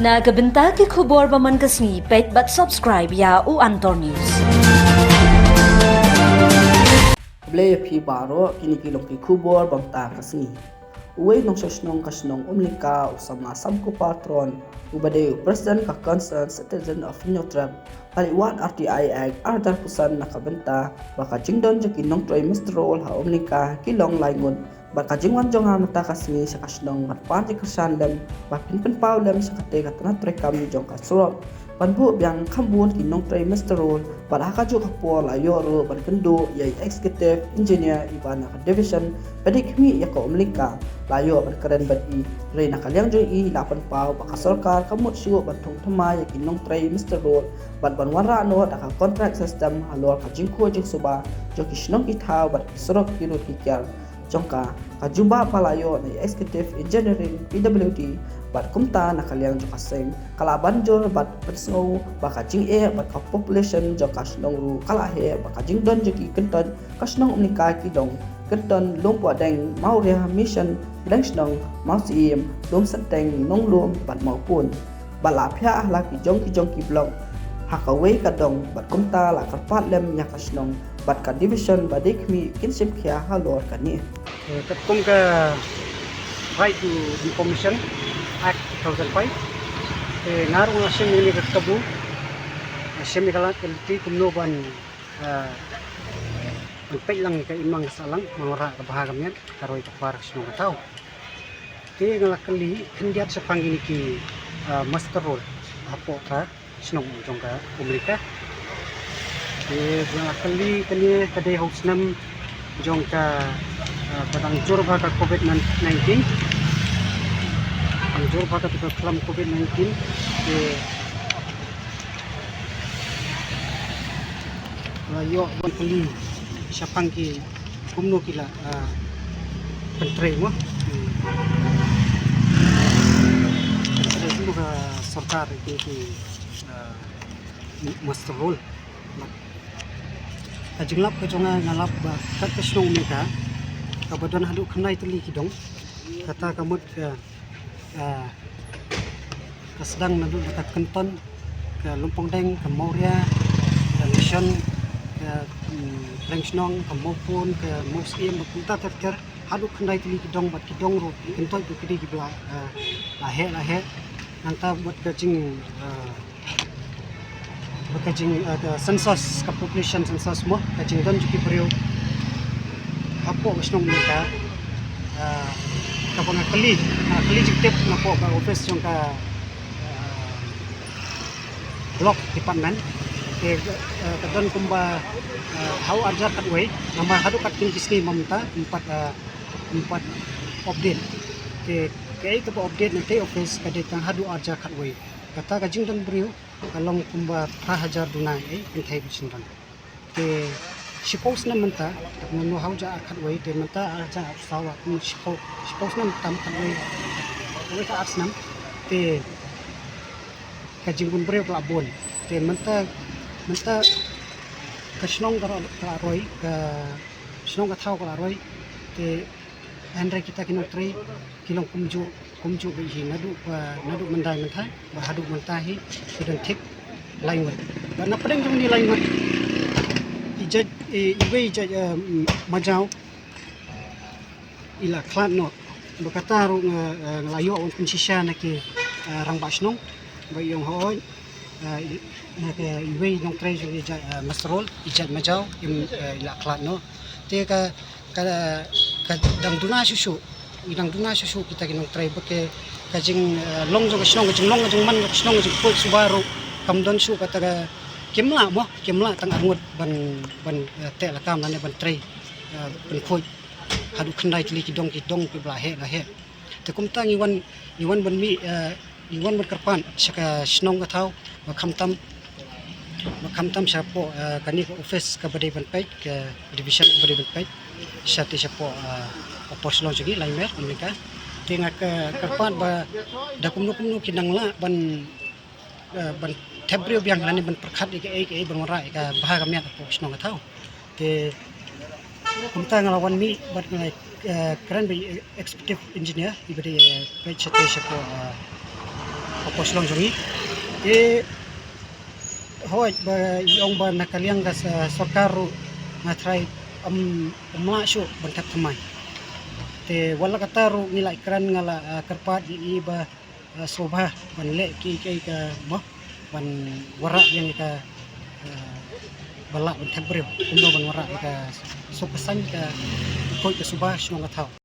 Nagabenta ki khubor baman kasni pet but subscribe ya u Antor News. Blay phi baro kini kilong ki khubor bangta kasni. Uwe nong sasnong kasnong umlika usama samko patron ubade president ka concerned citizen of Neutral paliwan RTI Act ardar pusan nakabenta baka jingdon jaki nong troy mistrol ha umlika kilong laingon baka jingwan jong ha mata kasni sa kasnong matpati kasandem bakin penpawlem sa kate katana trekam jong kasurop panbu biang kambun kinong troy mistrol pada ka jo kapol ayoro bankendo yai executive engineer ibana ka division padik mi ya ka umlika layo berkeren badi rei nakaliang jo i lapan pau baka sarkar kamut syu bantung thama ya kinong troy mistrol bat banwara no daka contract system halor ka jingko jing suba jo kisnong ithau bat sorok kirut kikyar jongka kajuba palayo na executive engineering PWD bat kumta nakaliang jo kaseng kalaban jo bat persno baka jing bat ka population jo kasnong ru kalahe baka jing don jo ki kenton kasnong umnika ki dong kenton lompo deng mauria mission blangsnong mausim lom sateng nong lom bat maupun bala phya la ki jong ki blong hakaway kadong bat kumta la karpat lem nya kasnong bat ka division badik mi kinsim khia halor kani Katong ka Right to Information Act 2005 ngarong asim ini katabu asim kalat keliti kumno ban pay lang ka imang salang mangora ka bahagamyan karoy ka para sino ka tao ti ngalakali hindiat sa pangini ki master role apo ka sino jong ka umrika ngalakali kani kadai house nam jong ka padang jurba ka COVID-19 ang jurba ka kelam COVID-19 layo kali siapang ki kumno kila pentre mo pentre mo ka sarkar ki master role ajinglap ka jonga ngalap ba katkasnong mika kabadan hadu khnai teli kidong kata kamut kasdang nadu dekat kenton ke lumpong deng ke mauria ke mission ke lengsnong ke maupun ke musim berpunta terker hadu khnai teli kidong bat kidong ro kenton tu kidi kibla lahe nanta buat kajing census ke population census mo kajing don juki periu apo kasnong mereka kapag kali jitip na po ka office yung ka block department kadon kumba how arja katway nama hadu katin kisni mamta empat update ke itu update nanti office kadit kang hadu arja katway kata kajing dan beriu kalong kumba hajar dunai entai bisindan ke Suppose na manta no how ja katway te manta arja sawa suppose na tam katway we ka asnam te kajingun bre labon te manta kasnong karoy ka snong ka thau karoy te andre kita kinong tri kilong kumju be hi nadu mandai manta ba hadu manta hi kidan tik lain ba na padang ni lain ijaj majau ila klan no berkata ru ngelayo on pensisya naki rang basnong ba yung hoy naki iwe nong tray jo ijaj mastrol ijaj majau ila klan no te ka dang duna susu kita kinong tray bake kajing long jo kasnong kajing man kasnong kajing put subaru kamdon su kata kimla tang angut ban te la kam nane ban tray ban khoi hadu khandai tli kidong ki blahe te kumta ngiwan ban mi ngiwan ban karpan saka snong ka thau ba khamtam sapo kani ko office ka bade ban pai ke division bade ban pai sate sapo operational jogi laimer mereka tinga ka karpan ba da kumno kinangla ban Tebrio biang lani ban perkhat ke bangora ka bahag miat po snong thau te kumta ngalawan mi bat ngai keren be executive engineer ibadi page station ko papos lang jungi hoy ba yung ba nakaliang ka sa Sorkaro nga try masyo bantap tamay te wala kataro nila ikran nga la karpat iba sobha banle ki ka mo ban wara yang ka bala bantap brio kuno ban wara ka so pasan ka koy ka subah syo nga taw